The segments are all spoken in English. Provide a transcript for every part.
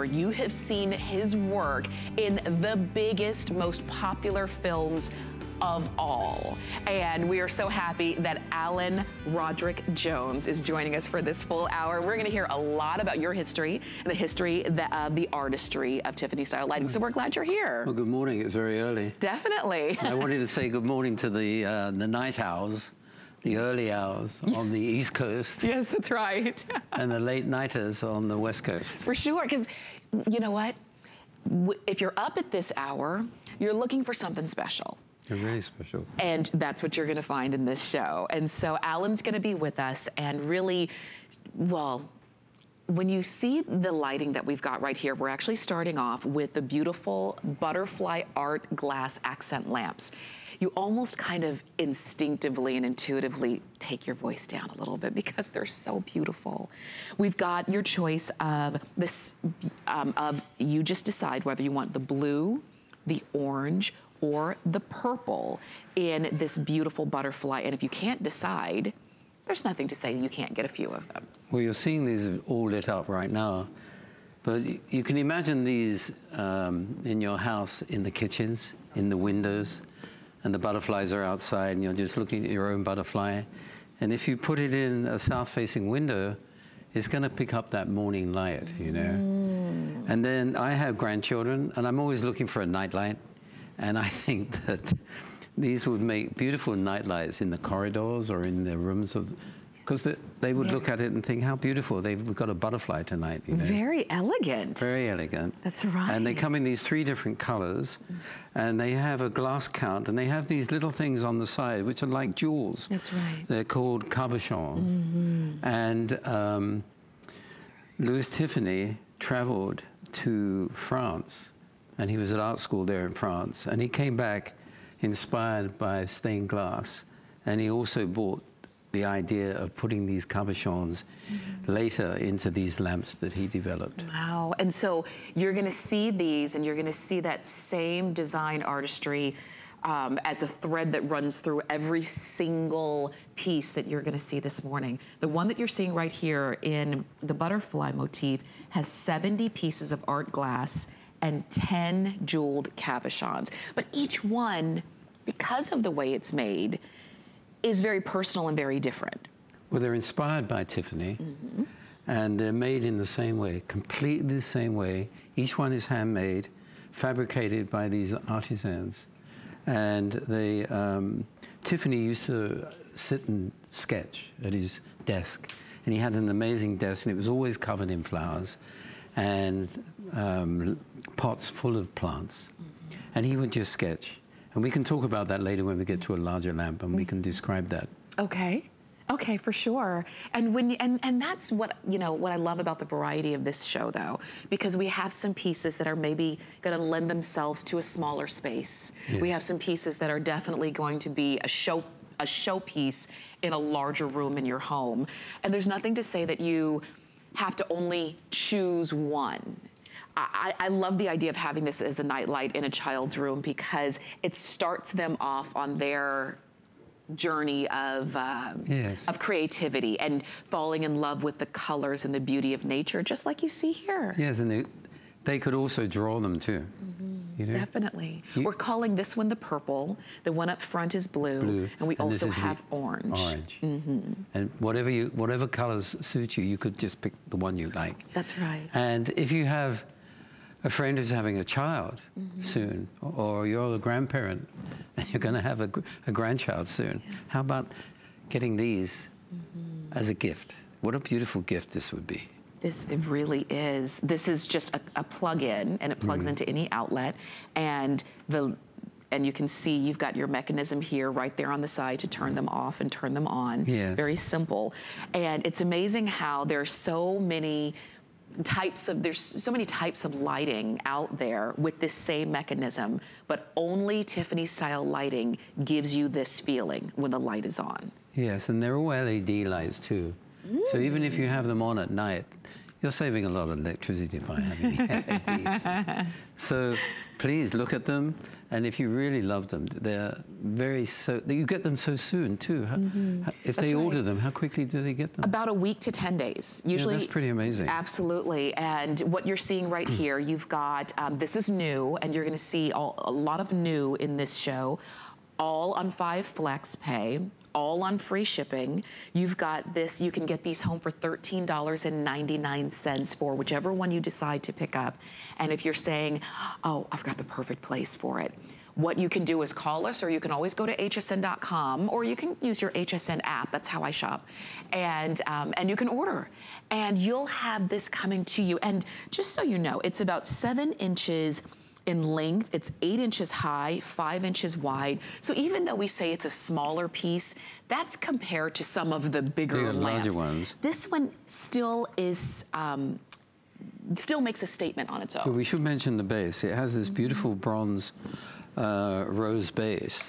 You have seen his work in the biggest, most popular films of all. And we are so happy that Alan Roderick-Jones is joining us for this full hour. We're gonna hear a lot about your history and the history of the artistry of Tiffany style lighting. So we're glad you're here. Well, good morning, it's very early. Definitely. I wanted to say good morning to the night owls, the early hours on the East Coast. Yes, that's right. And the late nighters on the West Coast. For sure, because you know what? If you're up at this hour, you're looking for something special. They're really special. And that's what you're gonna find in this show. And so Alan's gonna be with us and really, well, when you see the lighting that we've got right here, we're actually starting off with the beautiful butterfly art glass accent lamps. You almost kind of instinctively and intuitively take your voice down a little bit because they're so beautiful. We've got your choice of this, you just decide whether you want the blue, the orange, or the purple in this beautiful butterfly. And if you can't decide, there's nothing to say you can't get a few of them. Well, you're seeing these all lit up right now, but you can imagine these in your house, in the kitchens, in the windows, and the butterflies are outside and you're just looking at your own butterfly. And if you put it in a south-facing window, it's gonna pick up that morning light, you know? And then I have grandchildren and I'm always looking for a nightlight. And I think that these would make beautiful nightlights in the corridors or in the rooms of, because they would look at it and think, how beautiful, we've got a butterfly tonight, you know? Very elegant. Very elegant. That's right. And they come in these 3 different colors, and they have a glass count, and they have these little things on the side, which are like jewels. That's right. They're called cabochons. And Louis Tiffany traveled to France, and he was at art school there in France, and he came back inspired by stained glass, and he also bought the idea of putting these cabochons later into these lamps that he developed. Wow, and so you're gonna see these and you're gonna see that same design artistry as a thread that runs through every single piece that you're gonna see this morning. The one that you're seeing right here in the butterfly motif has 70 pieces of art glass and 10 jeweled cabochons. But each one, because of the way it's made, is very personal and very different. Well, they're inspired by Tiffany, and they're made in the same way, completely the same way. Each one is handmade, fabricated by these artisans. And they, Tiffany used to sit and sketch at his desk, and he had an amazing desk, and it was always covered in flowers and pots full of plants. And he would just sketch. And we can talk about that later when we get to a larger lamp, and we can describe that. Okay. Okay, for sure. And when and that's what, you know, what I love about the variety of this show, though, because we have some pieces that are maybe going to lend themselves to a smaller space. Yes. We have some pieces that are definitely going to be a showpiece in a larger room in your home. And there's nothing to say that you have to only choose one. I love the idea of having this as a nightlight in a child's room because it starts them off on their journey of creativity and falling in love with the colors and the beauty of nature, just like you see here. Yes, and they could also draw them too. You know? Definitely. We're calling this one the purple. The one up front is blue. And we also have orange. Orange. And whatever colors suit you, you could just pick the one you like. That's right. And if you have a friend who's having a child soon, or you're a grandparent and you're going to have a grandchild soon, how about getting these as a gift? What a beautiful gift this would be. It really is. This is just a plug-in, and it plugs into any outlet. And you can see you've got your mechanism here right there on the side to turn them off and turn them on. Yes. Very simple. And it's amazing how there's so many types of lighting out there with this same mechanism, but only Tiffany style lighting gives you this feeling when the light is on. Yes, and they're all LED lights too. So even if you have them on at night, you're saving a lot of electricity by having LEDs. So please look at them And if you really love them, they're you get them so soon too. If they order them, how quickly do they get them? About a week to 10 days. Usually, that's pretty amazing. Absolutely. And what you're seeing right here, you've got, this is new, and you're gonna see a lot of new in this show, all on 5 flex pay, all on free shipping. You've got this, you can get these home for $13.99 for whichever one you decide to pick up. And if you're saying, oh, I've got the perfect place for it, what you can do is call us, or you can always go to hsn.com, or you can use your HSN app. That's how I shop. And you can order. And you'll have this coming to you. And just so you know, it's about 7 inches in length. It's 8 inches high, 5 inches wide. So even though we say it's a smaller piece, that's compared to some of the bigger lamps. Larger ones. This one still is, still makes a statement on its own. But we should mention the base. It has this beautiful bronze rose base.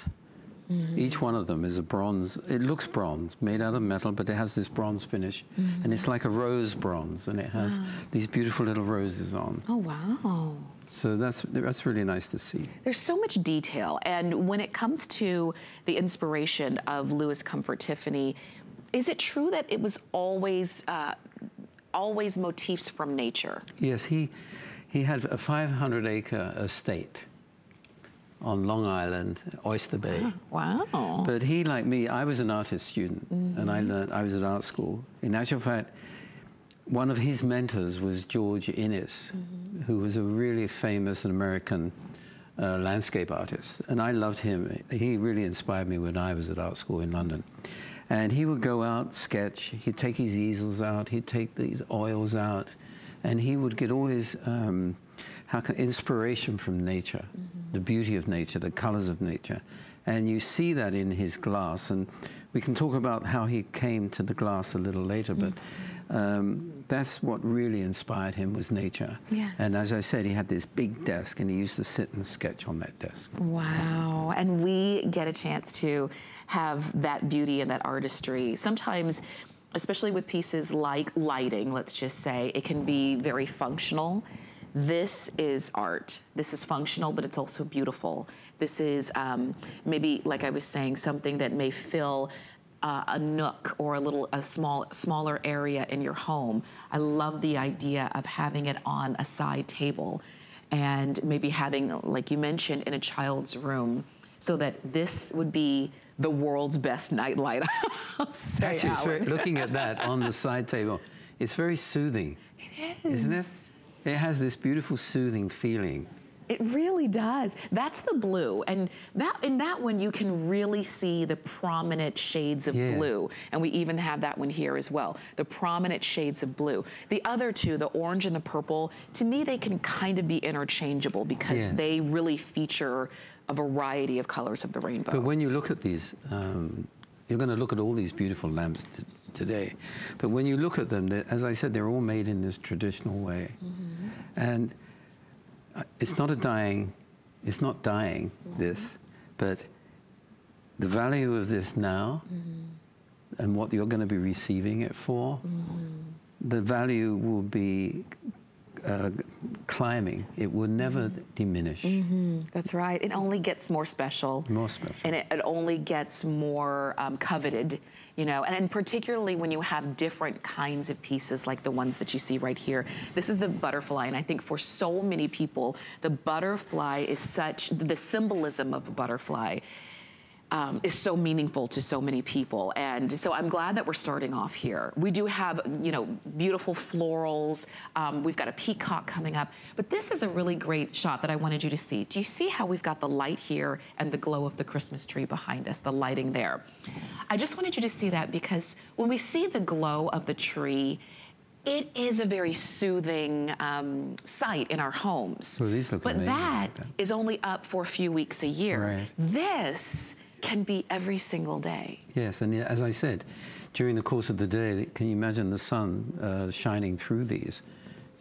Each one of them is a bronze. It looks bronze, made out of metal, but it has this bronze finish. And it's like a rose bronze, and it has these beautiful little roses on. Oh, wow. So that's really nice to see. There's so much detail, and when it comes to the inspiration of Louis Comfort Tiffany, is it true that it was always always motifs from nature? Yes, he had a 500-acre estate on Long Island, Oyster Bay. Wow. But he, like me, I was an artist student, and I was at art school. In actual fact, one of his mentors was George Innes, who was a really famous American landscape artist. And I loved him. He really inspired me when I was at art school in London. And he would go out, sketch. He'd take his easels out. He'd take these oils out. And he would get all his inspiration from nature, the beauty of nature, the colors of nature. And you see that in his glass. And we can talk about how he came to the glass a little later, but that's what really inspired him, was nature. Yes. And as I said, he had this big desk, and he used to sit and sketch on that desk. Wow. And we get a chance to have that beauty and that artistry. Sometimes, especially with pieces like lighting, let's just say, it can be very functional. This is art. This is functional, but it's also beautiful. This is maybe, like I was saying, something that may fill a nook or a smaller area in your home. I love the idea of having it on a side table, and maybe having, like you mentioned, in a child's room, so that this would be the world's best nightlight. Actually, looking at that on the side table, it's very soothing. It is. Isn't it? It has this beautiful soothing feeling. It really does. That's the blue. And in that one, you can really see the prominent shades of blue. And we even have that one here as well, the prominent shades of blue. The other two, the orange and the purple, to me, they can kind of be interchangeable because they really feature a variety of colors of the rainbow. But when you look at these, you're going to look at all these beautiful lamps today. But when you look at them, as I said, they're all made in this traditional way. And it's not dying, this, but the value of this now and what you're going to be receiving it for, the value will be climbing. It will never diminish. That's right. It only gets more special. More special. And it only gets more coveted, you know, and particularly when you have different kinds of pieces like the ones that you see right here. This is the butterfly, and I think for so many people, the butterfly is the symbolism of the butterfly is so meaningful to so many people. And so I'm glad that we're starting off here. We do have, you know, beautiful florals. We've got a peacock coming up, but this is a really great shot that I wanted you to see. Do you see how we've got the light here and the glow of the Christmas tree behind us, the lighting there? I just wanted you to see that because when we see the glow of the tree, it is a very soothing sight in our homes. Well, these look amazing. But that is only up for a few weeks a year. Right. This can be every single day. Yes, and as I said, during the course of the day, can you imagine the sun shining through these?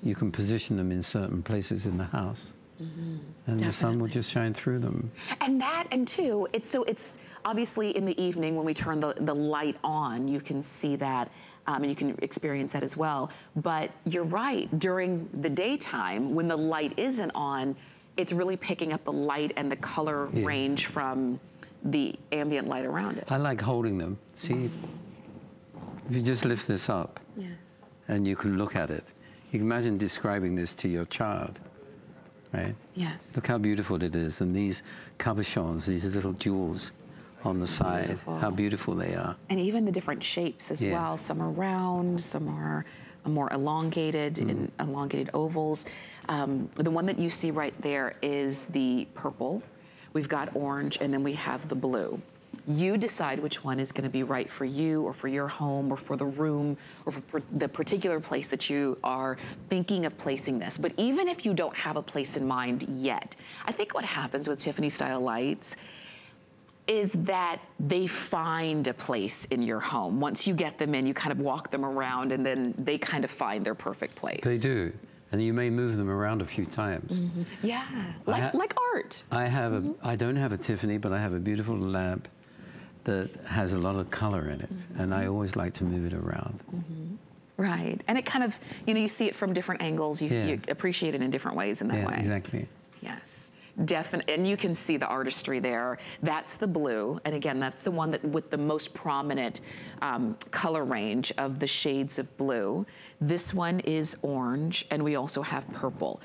You can position them in certain places in the house, and the sun will just shine through them. And two, it's obviously in the evening when we turn the light on, you can see that, and you can experience that as well. But you're right, during the daytime, when the light isn't on, it's really picking up the light and the color range from the ambient light around it. I like holding them. See, if you just lift this up and you can look at it, you can imagine describing this to your child, right? Yes. Look how beautiful it is. And these cabochons, these little jewels on the side, how beautiful they are. And even the different shapes as well. Some are round, some are more elongated, in elongated ovals. The one that you see right there is the purple. We've got orange, and then we have the blue. You decide which one is going to be right for you or for your home or for the room or for the particular place that you are thinking of placing this. But even if you don't have a place in mind yet, I think what happens with Tiffany style lights is that they find a place in your home. Once you get them in, you kind of walk them around and then they kind of find their perfect place. They do. And you may move them around a few times. Yeah, like art. I don't have a Tiffany, but I have a beautiful lamp that has a lot of color in it. And I always like to move it around. Right, and it kind of, you know, you see it from different angles. You appreciate it in different ways in that way. Exactly. Yes. Definitely, and you can see the artistry there. That's the blue, and again, that's the one that with the most prominent color range of the shades of blue. This one is orange, and we also have purple.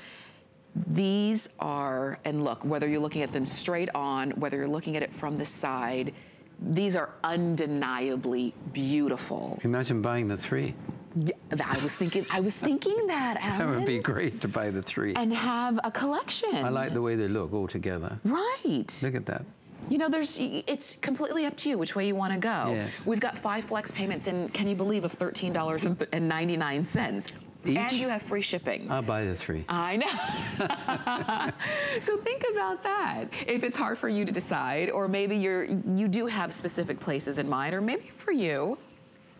These are, and look, whether you're looking at them straight on, whether you're looking at it from the side, these are undeniably beautiful. Imagine buying the 3. Yeah, I was thinking that, Alan. That would be great to buy the 3. And have a collection. I like the way they look all together. Right. Look at that. You know, it's completely up to you which way you want to go. Yes. We've got 5 flex payments, and can you believe, of $13.99. Each? And you have free shipping. I'll buy the 3. I know. So think about that. If it's hard for you to decide, or maybe you do have specific places in mind, or maybe for you,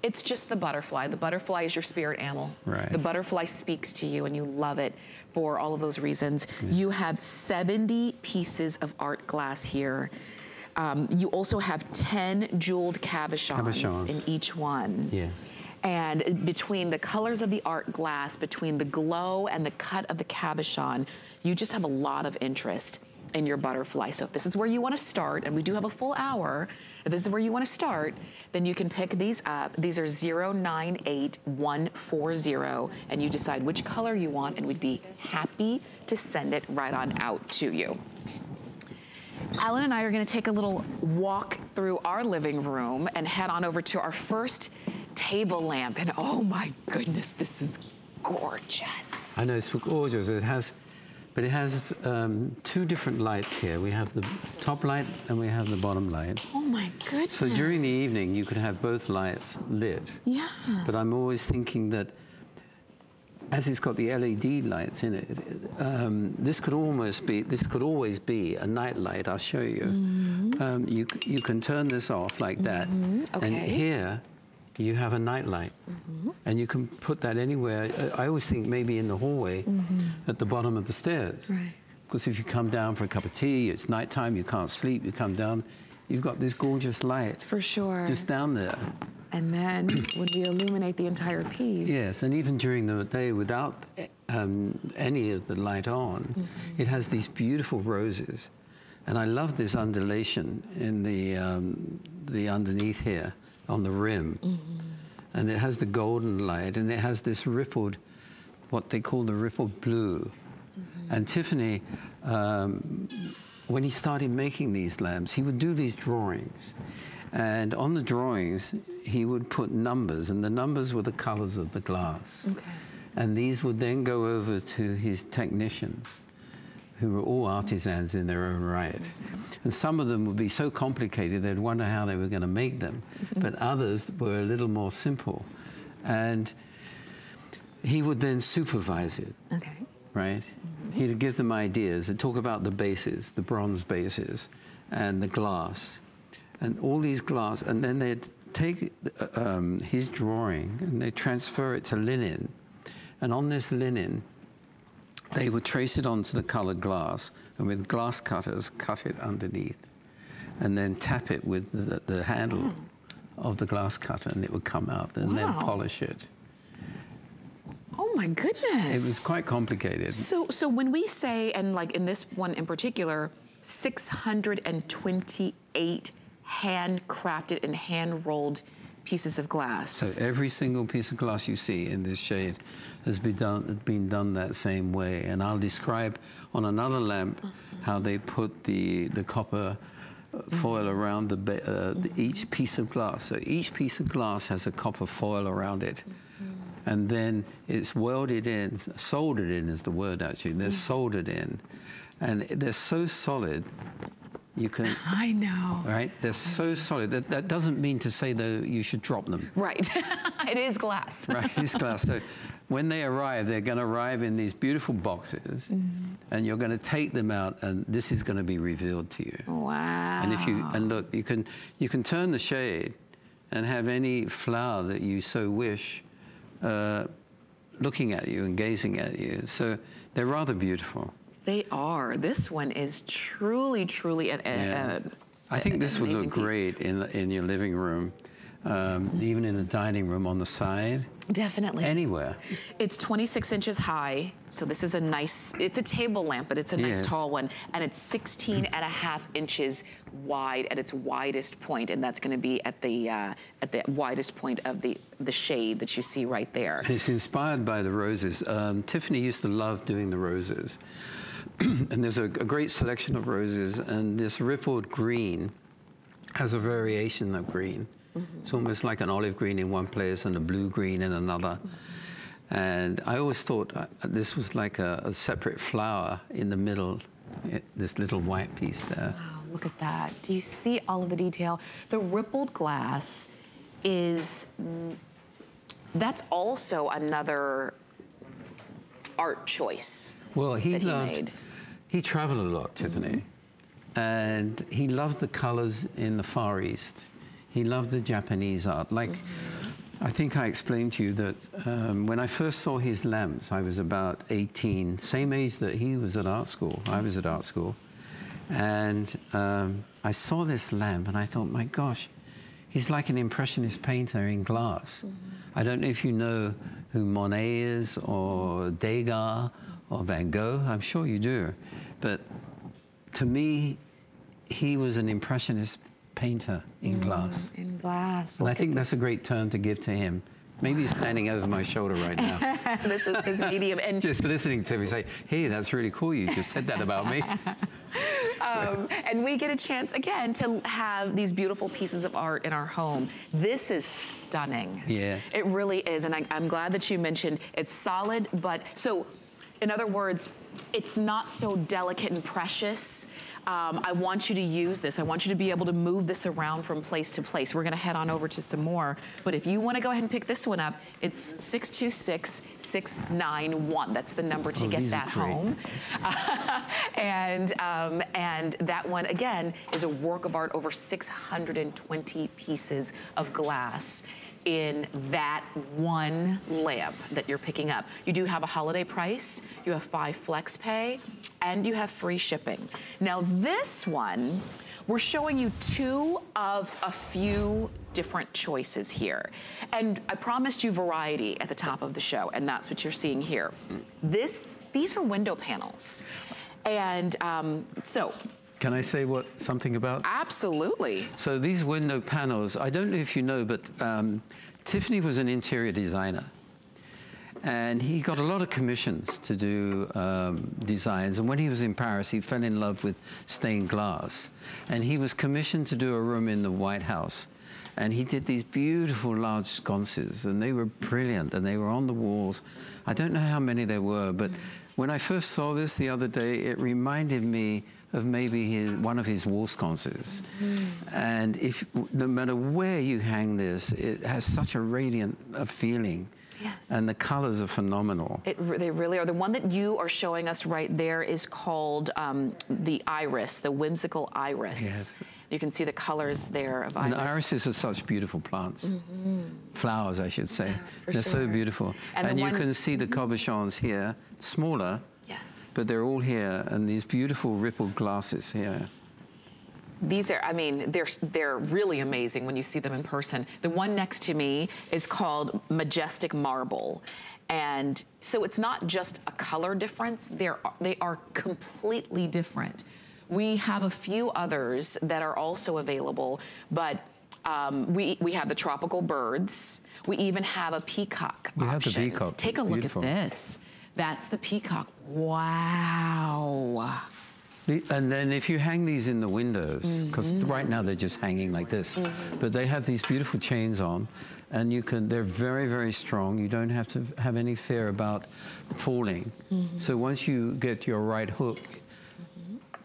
it's just the butterfly. The butterfly is your spirit animal. Right. The butterfly speaks to you and you love it for all of those reasons. You have 70 pieces of art glass here. You also have 10 jeweled cabochons in each one. Yes. And between the colors of the art glass, between the glow and the cut of the cabochon, you just have a lot of interest in your butterfly. So if this is where you want to start, and we do have a full hour, if this is where you want to start, then you can pick these up. These are 098140, and you decide which color you want, and we'd be happy to send it right on out to you. Alan and I are going to take a little walk through our living room and head on over to our first table lamp. And oh my goodness, this is gorgeous. I know, it's gorgeous. It has 2 different lights here. We have the top light and we have the bottom light. Oh my goodness. So during the evening, you could have both lights lit. Yeah. But I'm always thinking that as it's got the LED lights in it, this could always be a night light. I'll show you. You can turn this off like that. Okay. And here, you have a night light. And you can put that anywhere. I always think maybe in the hallway at the bottom of the stairs. Right. Because if you come down for a cup of tea, it's nighttime, you can't sleep, you come down, you've got this gorgeous light. For sure. Just down there. And then when we illuminate the entire piece. Yes, and even during the day without any of the light on, it has these beautiful roses. And I love this undulation in the underneath here on the rim. And it has the golden light, and it has this rippled, what they call the rippled blue. And Tiffany, when he started making these lamps, he would do these drawings. And on the drawings, he would put numbers, and the numbers were the colors of the glass. Okay. And these would then go over to his technicians, who were all artisans in their own right. And some of them would be so complicated, they'd wonder how they were going to make them. But others were a little more simple. And he would then supervise it. Okay. Right? He'd give them ideas and talk about the bases, the bronze bases, and the glass. And all these glass, and then they'd take his drawing and they'd transfer it to linen. And on this linen, they would trace it onto the colored glass, and with glass cutters, cut it underneath, and then tap it with the handle of the glass cutter, and it would come out, and then polish it. Oh my goodness. It was quite complicated. So when we say, and like in this one in particular, 628 handcrafted and hand-rolled pieces of glass. So every single piece of glass you see in this shade has been done that same way. And I'll describe on another lamp how they put the copper foil around each piece of glass. So each piece of glass has a copper foil around it. And then it's welded in, soldered in is the word actually. They're soldered in. And they're so solid, you can... I know. Right? They're so solid. That doesn't mean to say, though, you should drop them. Right. It is glass. Right, it's glass. So when they arrive, they're going to arrive in these beautiful boxes, and you're going to take them out, and this is going to be revealed to you. Wow. And look, you can turn the shade and have any flower that you so wish looking at you and gazing at you. So they're rather beautiful. They are. This one is truly, truly I think this would look great in your living room, even in a dining room on the side. Definitely. Anywhere. It's 26 inches high, so this is a nice, it's a table lamp, but it's a nice tall one, and it's 16.5 inches wide at its widest point, and that's going to be at the widest point of the shade that you see right there. And it's inspired by the roses. Tiffany used to love doing the roses. And there's a great selection of roses, and this rippled green has a variation of green. It's almost like an olive green in one place and a blue green in another. And I always thought this was like a separate flower in the middle, this little white piece there. Wow, look at that. Do you see all of the detail? The rippled glass is, that's also another art choice. Well, he traveled a lot, Tiffany, and he loved the colors in the Far East. He loved the Japanese art. Like, I think I explained to you that when I first saw his lamps, I was about 18, same age that he was at art school. I was at art school. And I saw this lamp and I thought, my gosh, he's like an impressionist painter in glass. I don't know if you know who Monet is or Degas or Van Gogh. I'm sure you do. But to me, he was an impressionist painter in glass. In glass. And I think that's a great term to give to him. Maybe he's standing over my shoulder right now. This is his medium. And just listening to me say, hey, that's really cool. You just said that about me. And we get a chance, again, to have these beautiful pieces of art in our home. This is stunning. Yes. It really is. And I'm glad that you mentioned it's solid, but so, in other words, it's not so delicate and precious. I want you to use this. I want you to be able to move this around from place to place. We're going to head on over to some more. But if you want to go ahead and pick this one up, it's 626-691. That's the number to get that home. And that one, again, is a work of art, over 620 pieces of glass in that one lamp that you're picking up. You do have a holiday price, you have 5 flex pay, and you have free shipping. Now this one, we're showing you 2 of a few different choices here. And I promised you variety at the top of the show, and that's what you're seeing here. These are window panels. And so, can I say something about? Absolutely. So these window panels, I don't know if you know, but Tiffany was an interior designer. And he got a lot of commissions to do designs. And when he was in Paris, he fell in love with stained glass. And he was commissioned to do a room in the White House. And he did these beautiful large sconces, and they were brilliant, and they were on the walls. I don't know how many there were, but when I first saw this the other day, it reminded me of maybe one of his wall sconces. And no matter where you hang this, it has such a radiant feeling. Yes. And the colors are phenomenal. They really are. The one that you are showing us right there is called the iris, the whimsical iris. Yes. You can see the colors there of iris. And irises are such beautiful plants. Flowers, I should say. Yeah, they're so beautiful. And you can see the cabochons here, smaller. Yes. But they're all here, and these beautiful rippled glasses here. These are, I mean, they're really amazing when you see them in person. The one next to me is called Majestic Marble. And so it's not just a color difference, they are completely different. We have a few others that are also available, but we have the tropical birds. We even have a peacock option. We have the peacock. Take a look Beautiful. at this. That's the peacock. Wow. And then if you hang these in the windows, because right now they're just hanging like this, but they have these beautiful chains on, and they're very, very strong. You don't have to have any fear about falling. So once you get your right hook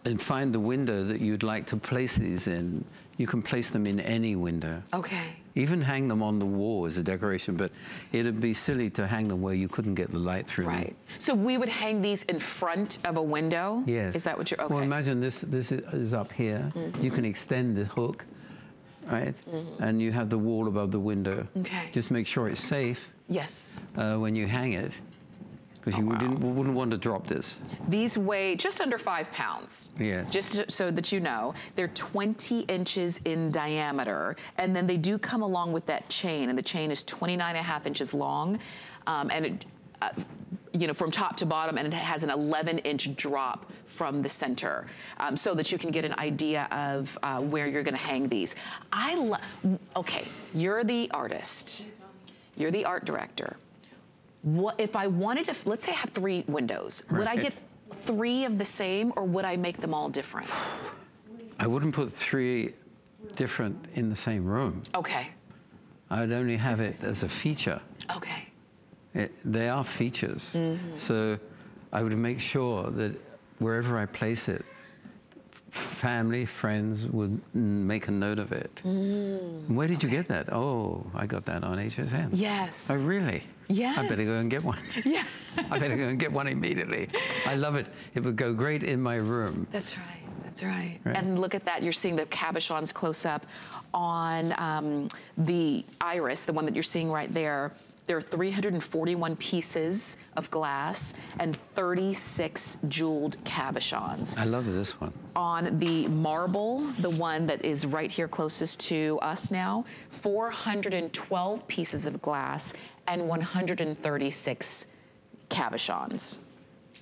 and find the window that you'd like to place these in, you can place them in any window. Okay. Even hang them on the wall as a decoration, but it'd be silly to hang them where you couldn't get the light through them. Right. So we would hang these in front of a window? Yes. Is that what you're, okay. Well, imagine this is up here. You can extend the hook, right? And you have the wall above the window. Okay. Just make sure it's safe. Yes. When you hang it, because you wouldn't want to drop this. These weigh just under 5 pounds. Yes. Just so that you know, they're 20 inches in diameter, and then they do come along with that chain, and the chain is 29.5 inches long, and it, you know, from top to bottom, and it has an 11-inch drop from the center, so that you can get an idea of where you're going to hang these. Okay, you're the artist, you're the art director. What if I wanted to, let's say I have 3 windows, would I get 3 of the same, or would I make them all different? I wouldn't put 3 different in the same room. Okay. I'd only have it as a feature. Okay. They are features. So I would make sure that wherever I place it, family, friends would make a note of it. Where did you get that? Oh, I got that on HSN. Yes. Oh, really? Yes. I better go and get one. Yeah. I better go and get one immediately. I love it. It would go great in my room. That's right. That's right. And look at that. You're seeing the cabochons close up on the iris, the one that you're seeing right there. There are 341 pieces of glass and 36 jeweled cabochons. I love this one. On the marble, the one that is right here closest to us now, 412 pieces of glass and 136 cabochons.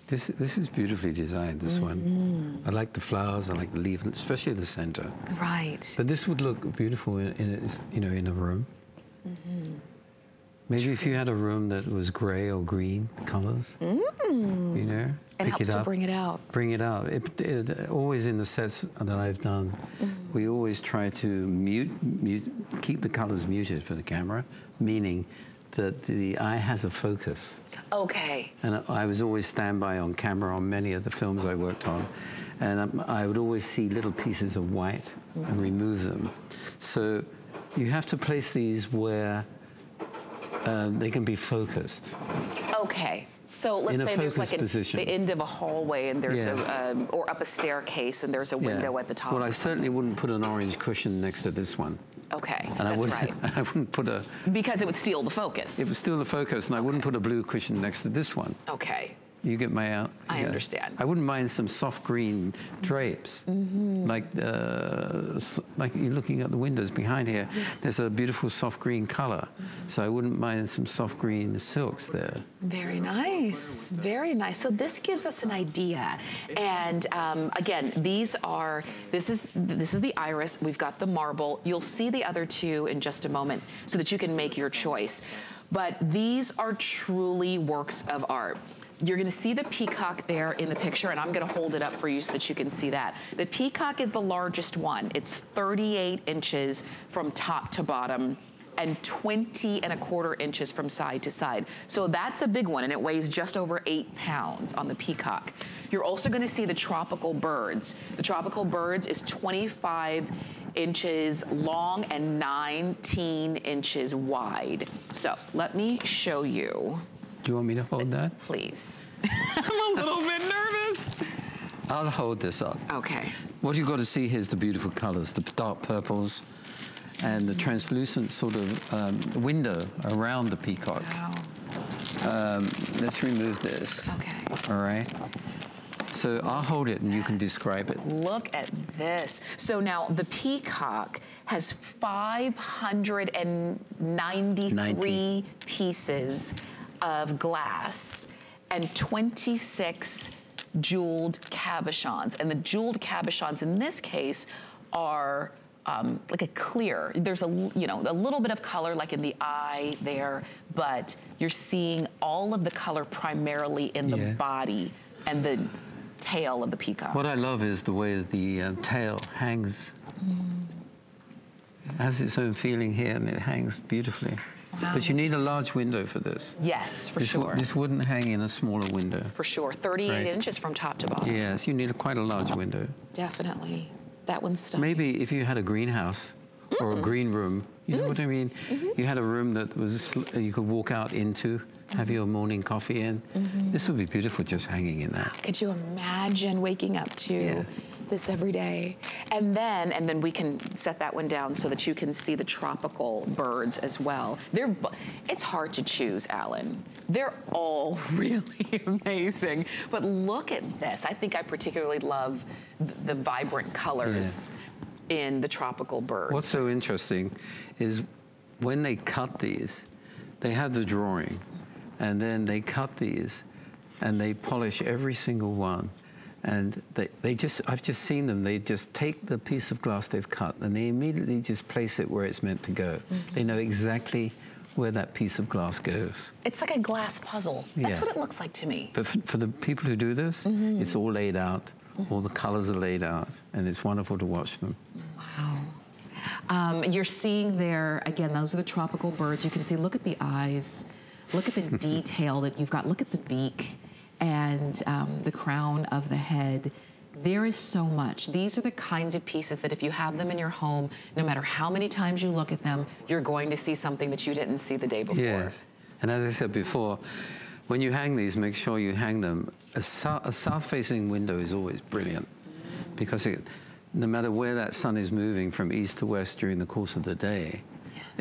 This is beautifully designed, this one. I like the flowers, I like the leaf, especially the center. Right. But this would look beautiful in a room. Maybe if you had a room that was gray or green colors, you know, and helps to bring it out. Bring it out. Always in the sets that I've done, we always try to keep the colors muted for the camera, meaning that the eye has a focus. Okay. And I was always standby on camera on many of the films I worked on, and I would always see little pieces of white and remove them. So you have to place these where they can be focused. Okay. So let's say there's like the end of a hallway, and there's or up a staircase, and there's a window at the top. Well, I certainly wouldn't put an orange cushion next to this one. Okay, and that's right. I wouldn't put a... Because it would steal the focus. It would steal the focus, and I wouldn't put a blue cushion next to this one. Okay. You get my... I understand. I wouldn't mind some soft green drapes. Like you're looking at the windows behind here. There's a beautiful soft green color. So I wouldn't mind some soft green silks there. Very nice. Very nice. So this gives us an idea. And again, this is the iris. We've got the marble. You'll see the other 2 in just a moment so that you can make your choice. But these are truly works of art. You're gonna see the peacock there in the picture, and I'm gonna hold it up for you so that you can see that. The peacock is the largest one. It's 38 inches from top to bottom and 20¼ inches from side to side. So that's a big one, and it weighs just over 8 pounds on the peacock. You're also gonna see the tropical birds. The tropical birds is 25 inches long and 19 inches wide. So let me show you. Do you want me to hold that? Please. I'm a little bit nervous. I'll hold this up. Okay. What you've got to see here is the beautiful colors, the dark purples, and the translucent sort of window around the peacock. Wow. Let's remove this. Okay. All right. So I'll hold it and you can describe it. Look at this. So now the peacock has 593 pieces of glass and 26 jeweled cabochons. And the jeweled cabochons in this case are like a clear. There's a little bit of color like in the eye there, but you're seeing all of the color primarily in the body and the tail of the peacock. What I love is the way the tail hangs. It has its own feeling here, and it hangs beautifully. Wow. But you need a large window for this. Yes, for sure. This wouldn't hang in a smaller window. For sure, 38 inches from top to bottom. Yes, you need quite a large window. Definitely. That one's stunning. Maybe if you had a greenhouse or a green room, you know what I mean? You had a room that was you could walk out into, have your morning coffee in. This would be beautiful just hanging in that. Could you imagine waking up to this every day? And then we can set that one down so that you can see the tropical birds as well. It's hard to choose, Alan. They're all really amazing. But look at this. I think I particularly love the vibrant colors in the tropical birds. What's so interesting is when they cut these, they have the drawing, and then they cut these, and they polish every single one. And I've just seen them, they just take the piece of glass they've cut, and they immediately just place it where it's meant to go. They know exactly where that piece of glass goes. It's like a glass puzzle. That's what it looks like to me. But for the people who do this, it's all laid out. All the colors are laid out, and it's wonderful to watch them. Wow. You're seeing there, again, those are the tropical birds. You can see, look at the eyes, look at the detail that you've got, look at the beak and the crown of the head. There is so much. These are the kinds of pieces that if you have them in your home, no matter how many times you look at them, you're going to see something that you didn't see the day before. Yes, and as I said before, when you hang these, make sure you hang them. A south-facing window is always brilliant because no matter where that sun is moving from east to west during the course of the day,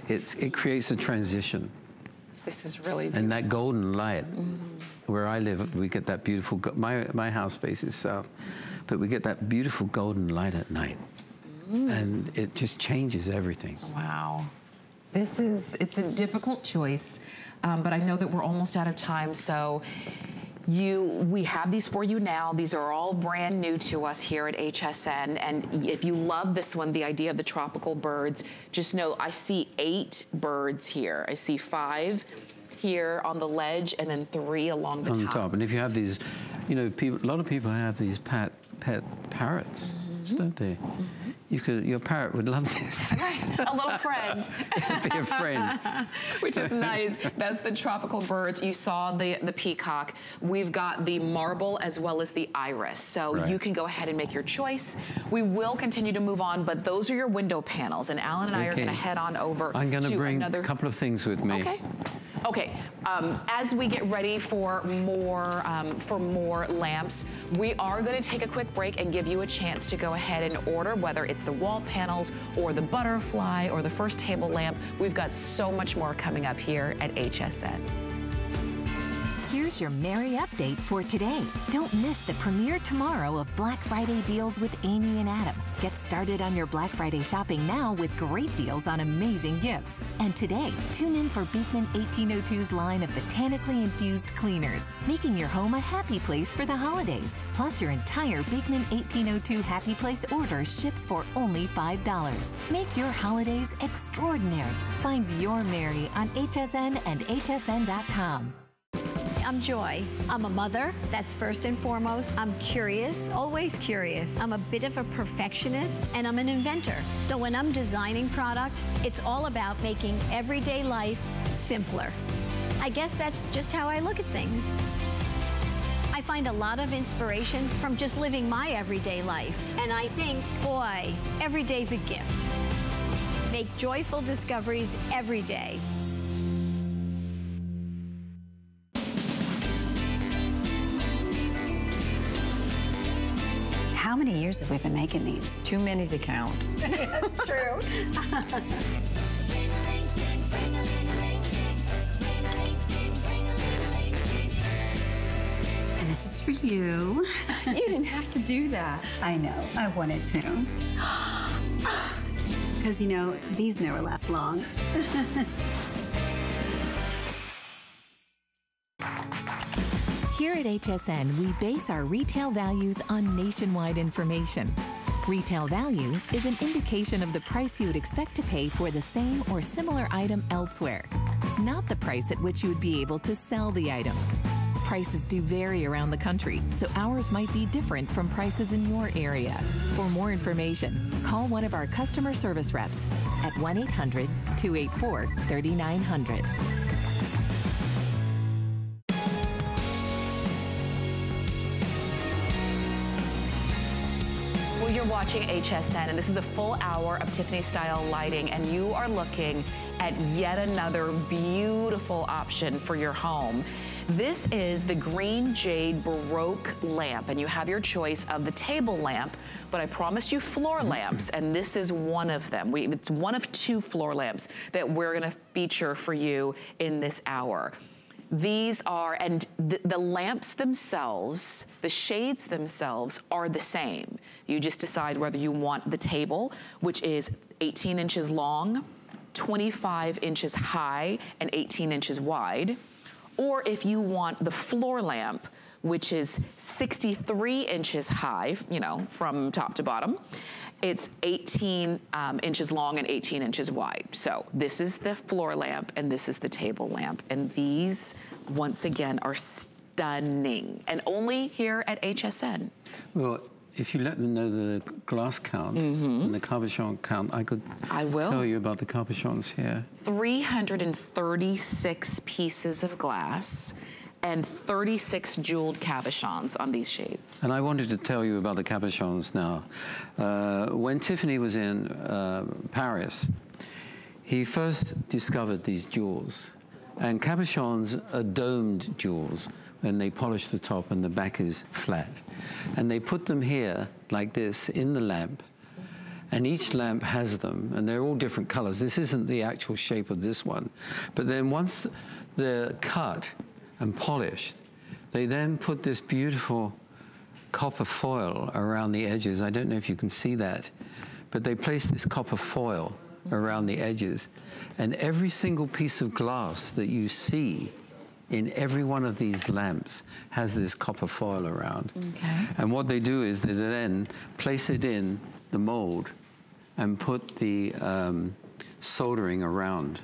it creates a transition. This is really beautiful. And that golden light, where I live, we get that beautiful, my house faces south, but we get that beautiful golden light at night. And it just changes everything. Wow. It's a difficult choice, but I know that we're almost out of time, so we have these for you now. These are all brand new to us here at HSN, and if you love this one, the idea of the tropical birds, just know I see 8 birds here. I see 5 here on the ledge and then 3 along the top. And if you have these, a lot of people have these pet parrots, don't they? Your parrot would love this. A little friend. To be a friend. Which is nice. That's the tropical birds. You saw the peacock. We've got the marble as well as the iris. So you can go ahead and make your choice. We will continue to move on, but those are your window panels. And Alan and I are going to head on over I'm going to bring a couple of things with me. Okay. As we get ready for more lamps, we are going to take a quick break and give you a chance to go ahead and order, whether it's the wall panels or the butterfly or the first table lamp. We've got so much more coming up here at HSN. Here's your Merry update for today. Don't miss the premiere tomorrow of Black Friday deals with Amy and Adam. Get started on your Black Friday shopping now with great deals on amazing gifts. And today, tune in for Beekman 1802's line of botanically infused cleaners, making your home a happy place for the holidays. Plus, your entire Beekman 1802 Happy Place order ships for only $5. Make your holidays extraordinary. Find your Merry on HSN and hsn.com. I'm Joy. I'm a mother, that's first and foremost. I'm curious, always curious. I'm a bit of a perfectionist, and I'm an inventor. So when I'm designing product, it's all about making everyday life simpler. I guess that's just how I look at things. I find a lot of inspiration from just living my everyday life. And I think, boy, every day's a gift. Make joyful discoveries every day. How many years have we been making these? Too many to count. That's true. And this is for you. You didn't have to do that. I know, I wanted to. Because, these never last long. Here at HSN, we base our retail values on nationwide information. Retail value is an indication of the price you would expect to pay for the same or similar item elsewhere, not the price at which you would be able to sell the item. Prices do vary around the country, so ours might be different from prices in your area. For more information, call one of our customer service reps at 1-800-284-3900. You're watching HSN, and this is a full hour of Tiffany style lighting, and you are looking at yet another beautiful option for your home. This is the green jade Baroque lamp, and you have your choice of the table lamp, but I promised you floor lamps, and this is one of them. It's one of two floor lamps that we're gonna feature for you in this hour. These are, and the lamps themselves, the shades themselves are the same. You just decide whether you want the table, which is 18 inches long, 25 inches high, and 18 inches wide, or if you want the floor lamp, which is 63 inches high, you know, from top to bottom. It's 18 inches long and 18 inches wide. So this is the floor lamp and this is the table lamp. And these, once again, are stunning. And only here at HSN. Well, if you let them know the glass count and the cabochon count, I could tell you about the cabochons here. 336 pieces of glass and 36 jeweled cabochons on these shades. And I wanted to tell you about the cabochons now. When Tiffany was in Paris, he first discovered these jewels. And cabochons are domed jewels, and they polish the top and the back is flat. And they put them here, like this, in the lamp. And each lamp has them, and they're all different colors. This isn't the actual shape of this one. But then once they're cut and polished, they then put this beautiful copper foil around the edges. I don't know if you can see that, but they place this copper foil around the edges. And every single piece of glass that you see in every one of these lamps has this copper foil around. Okay. And what they do is they then place it in the mold and put the soldering around.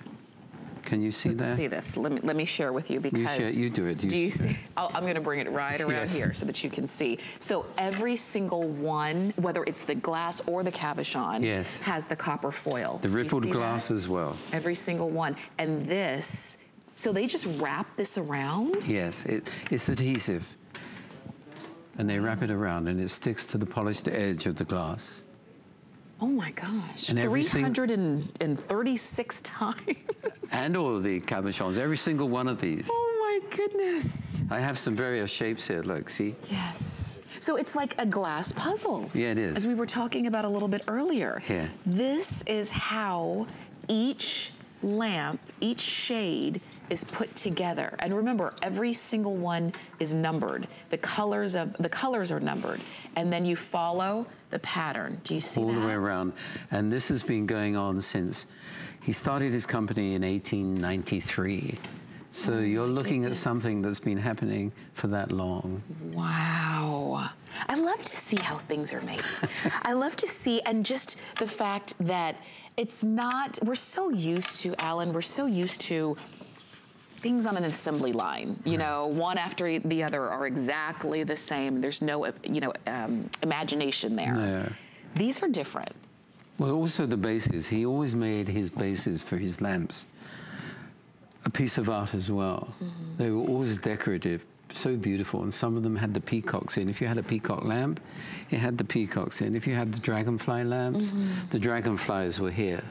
Can you see that? Let's see this. Let me share with you because you do it. Do you see? I'm going to bring it right around here so that you can see. So every single one, whether it's the glass or the cabochon, has the copper foil. The rippled glass as well. Every single one. And this, so they just wrap this around? Yes, it's adhesive. And they wrap it around and it sticks to the polished edge of the glass. Oh my gosh, and 336 times. And all of the cabochons, every single one of these. Oh my goodness. I have some various shapes here, look, see? Yes. So it's like a glass puzzle. Yeah, it is. As we were talking about a little bit earlier. Here. This is how each lamp, each shade is put together. And remember, every single one is numbered. The colors are numbered. And then you follow the pattern. Do you see that? All the way around. And this has been going on since he started his company in 1893. So you're looking at something that's been happening for that long. Wow. I love to see how things are made. I love to see, and just the fact that it's not, we're so used to, Alan, we're so used to things on an assembly line, you know, one after the other are exactly the same. There's no, you know, imagination there. No. These are different. Well, also the bases. He always made his bases for his lamps a piece of art as well. They were always decorative, so beautiful, and some of them had the peacocks in. If you had a peacock lamp, it had the peacocks in. If you had the dragonfly lamps, the dragonflies were here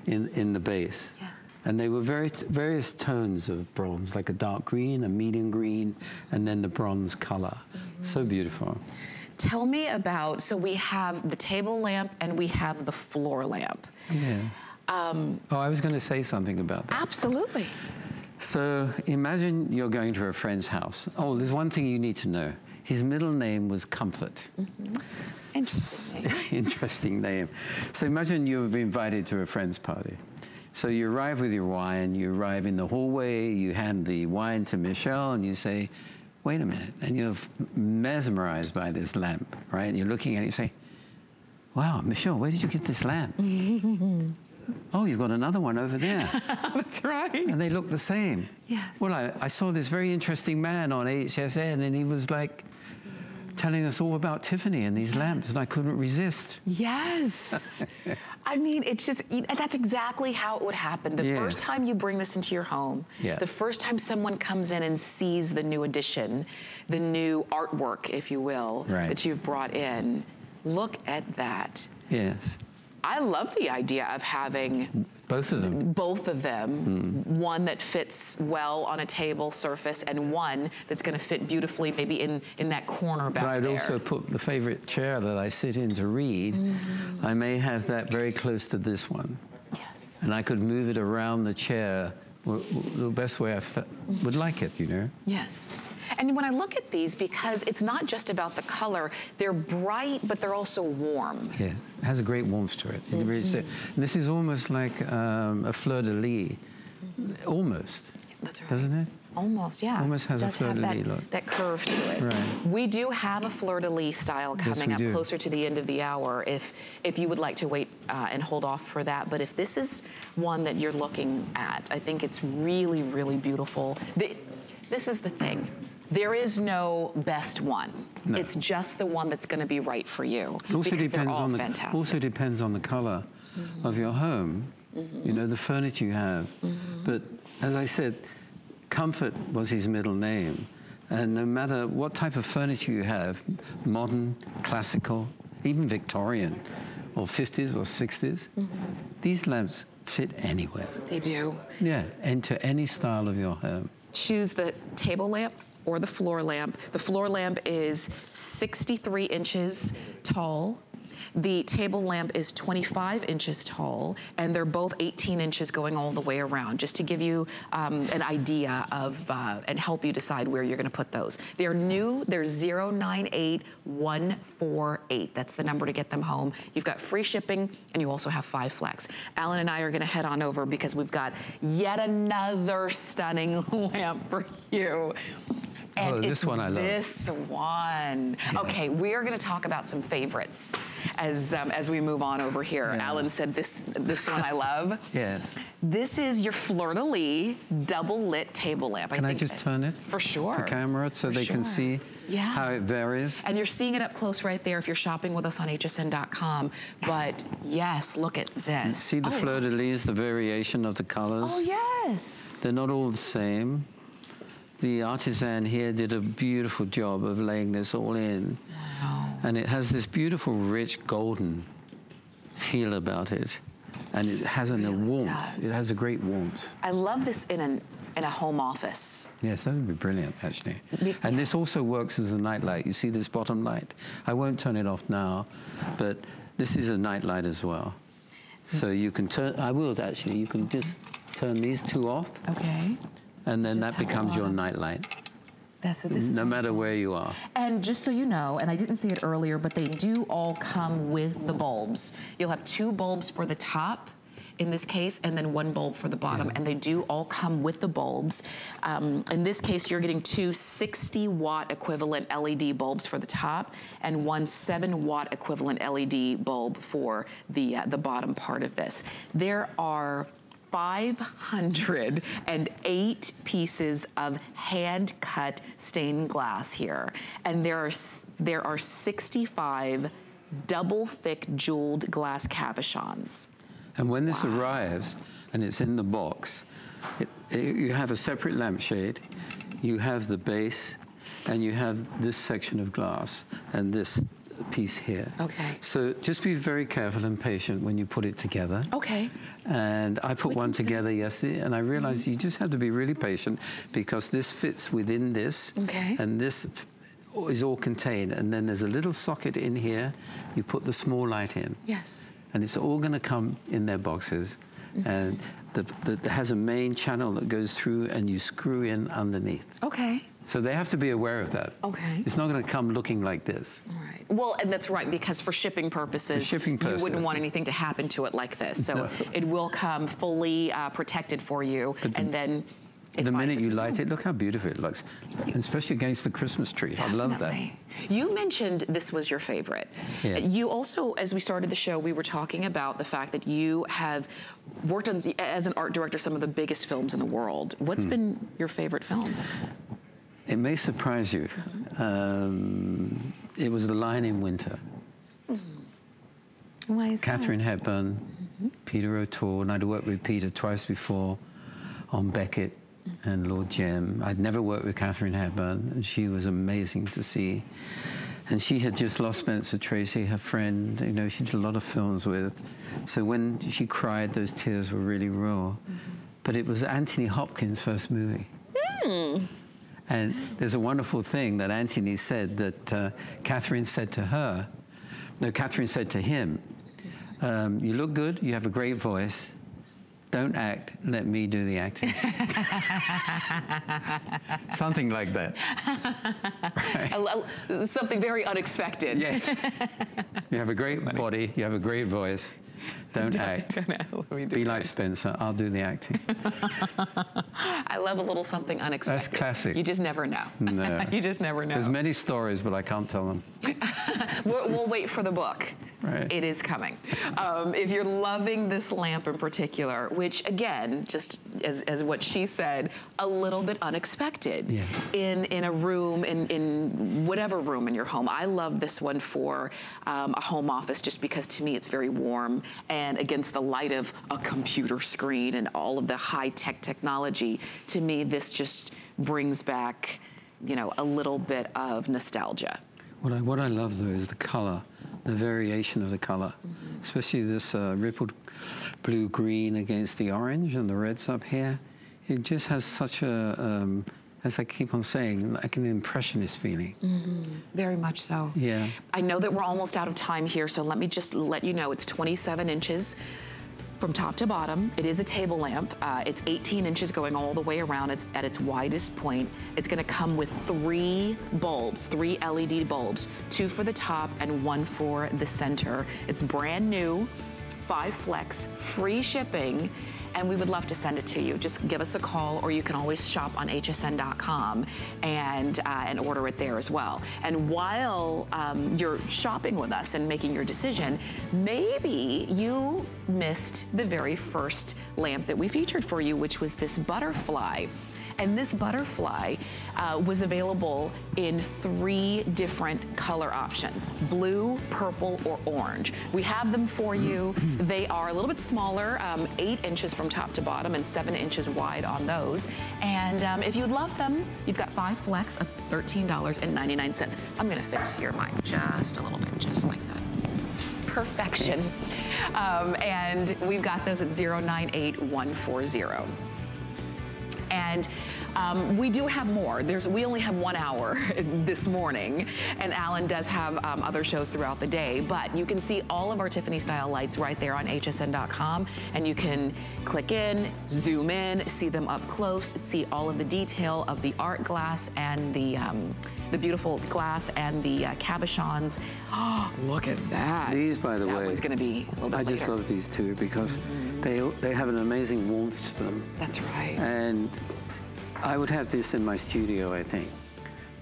in the base. Yeah. And they were various tones of bronze, like a dark green, a medium green, and then the bronze color. So beautiful. Tell me about, so we have the table lamp and we have the floor lamp. Yeah. Oh, I was going to say something about that. Absolutely. So imagine you're going to a friend's house. Oh, there's one thing you need to know. His middle name was Comfort. Interesting name. Interesting name. So imagine you've been invited to a friend's party. So you arrive with your wine, you arrive in the hallway, you hand the wine to Michelle and you say, wait a minute, and you're mesmerized by this lamp, right? And you're looking at it and you say, wow, Michelle, where did you get this lamp? Oh, you've got another one over there. That's right. And they look the same. Yes. Well, I saw this very interesting man on HSN, and he was like telling us all about Tiffany and these lamps, and I couldn't resist. Yes. I mean, it's just, that's exactly how it would happen. The first time you bring this into your home, the first time someone comes in and sees the new addition, the new artwork, if you will, that you've brought in, look at that. Yes. I love the idea of having both of them. Both of them. One that fits well on a table surface and one that's going to fit beautifully maybe in that corner back there. But I'd also put the favorite chair that I sit in to read. I may have that very close to this one. Yes. And I could move it around the chair the best way I would like it, you know? Yes. And when I look at these, because it's not just about the color, they're bright, but they're also warm. Yeah, it has a great warmth to it. It really and this is almost like a Fleur-de-lis, almost. That's right. Doesn't it? Almost, yeah. Almost has a Fleur-de-lis look. That curve to it. Right. We do have a Fleur-de-lis style coming up closer to the end of the hour if you would like to wait and hold off for that. But if this is one that you're looking at, I think it's really, really beautiful. This is the thing. There is no best one. No. It's just the one that's going to be right for you. It also depends on the color of your home. You know, the furniture you have. But as I said, comfort was his middle name. And no matter what type of furniture you have, modern, classical, even Victorian, or 50s or 60s, these lamps fit anywhere. They do. Yeah, into any style of your home. Choose the table lamp or the floor lamp. The floor lamp is 63 inches tall. The table lamp is 25 inches tall, and they're both 18 inches going all the way around, just to give you an idea of, and help you decide where you're gonna put those. They're new, they're 098148. That's the number to get them home. You've got free shipping, and you also have 5 flex. Alan and I are gonna head on over because we've got yet another stunning lamp for you. And this one I love. This one. Yeah. Okay, we are going to talk about some favorites as we move on over here. Yeah. Alan said this one I love. Yes. This is your Fleur-de-lis double lit table lamp. Can I just turn it? For sure. The camera so they can see how it varies. And you're seeing it up close right there if you're shopping with us on hsn.com. But yes, look at this. See the Fleur-de-lis, the variation of the colors? Oh, yes. They're not all the same. The artisan here did a beautiful job of laying this all in. Wow. And it has this beautiful, rich, golden feel about it. And it has a warmth. It has a great warmth. I love this in a home office. Yes, that would be brilliant, actually. And this also works as a night light. You see this bottom light? I won't turn it off now, but this is a night light as well. So you can turn, I will actually, you can just turn these 2 off. Okay. And then that becomes your night light. No matter where you are. And just so you know, and I didn't see it earlier, but they do all come with the bulbs. You'll have 2 bulbs for the top, in this case, and then 1 bulb for the bottom, and they do all come with the bulbs. In this case, you're getting 2 60-watt equivalent LED bulbs for the top, and 1 7-watt equivalent LED bulb for the bottom part of this. There are 508 pieces of hand-cut stained glass here, and there are 65 double-thick jeweled glass cabochons. And when this arrives, and it's in the box, you have a separate lampshade, you have the base, and you have this section of glass, and this piece here. Okay. So just be very careful and patient when you put it together. Okay. And I put one together yesterday, and I realized you just have to be really patient because this fits within this. Okay. And this is all contained. And then there's a little socket in here. You put the small light in. Yes. And it's all going to come in their boxes. And it has a main channel that goes through, and you screw in underneath. Okay. So they have to be aware of that. Okay. It's not going to come looking like this. All right. Well, and that's right, because for shipping purposes, you wouldn't want anything to happen to it like this. So it will come fully protected for you, and then The minute you light it, look how beautiful it looks, and especially against the Christmas tree. Definitely. I love that. You mentioned this was your favorite. Yeah. You also, as we started the show, we were talking about the fact that you have worked on, as an art director, some of the biggest films in the world. What's been your favorite film? It may surprise you. It was The Lion in Winter. Why is Katharine Hepburn, Peter O'Toole, and I'd worked with Peter twice before on Beckett and Lord Jem. I'd never worked with Katharine Hepburn, and she was amazing to see. And she had just lost Spencer Tracy, her friend, you know, she did a lot of films with. So when she cried, those tears were really raw. But it was Anthony Hopkins' first movie. And there's a wonderful thing that Anthony said that Katharine said to her, no, Katharine said to him, you look good, you have a great voice, don't act, let me do the acting. Something like that. Right. Something very unexpected. Yes. You have a great body, you have a great voice, don't act. Be like Spencer, I'll do the acting. I love a little something unexpected. That's classic. You just never know. No. You just never know. There's many stories, but I can't tell them. We'll wait for the book. Right. It is coming. If you're loving this lamp in particular, which again, just as what she said, a little bit unexpected in a room, in whatever room in your home. I love this one for a home office just because to me it's very warm and against the light of a computer screen and all of the high-tech technology, to me this just brings back, you know, a little bit of nostalgia. What I love though is the color, the variation of the color, especially this rippled blue-green against the orange and the reds up here. It just has such a, as I keep on saying, like an impressionist feeling. Very much so. Yeah. I know that we're almost out of time here, so let me just let you know it's 27 inches from top to bottom. It is a table lamp. It's 18 inches going all the way around. It's at its widest point. It's gonna come with 3 bulbs, 3 LED bulbs, 2 for the top and 1 for the center. It's brand new, 5 flex, free shipping, and we would love to send it to you. Just give us a call, or you can always shop on hsn.com and order it there as well. And while you're shopping with us and making your decision, maybe you missed the very first lamp that we featured for you, which was this butterfly. And this butterfly was available in 3 different color options: blue, purple, or orange. We have them for you. They are a little bit smaller, 8 inches from top to bottom and 7 inches wide on those. And if you'd love them, you've got 5 flex of $13.99. I'm gonna fix your mic just a little bit, just like that. Perfection. And we've got those at 098140. And we do have more. We only have 1 hour this morning, and Alan does have other shows throughout the day, but you can see all of our Tiffany style lights right there on hsn.com, and you can click in, zoom in, see them up close, see all of the detail of the art glass and the beautiful glass and the cabochons. Oh, look at that. These, by the way, that one's gonna be a little bit I just love these two because they have an amazing warmth to them. That's right. And I would have this in my studio, I think,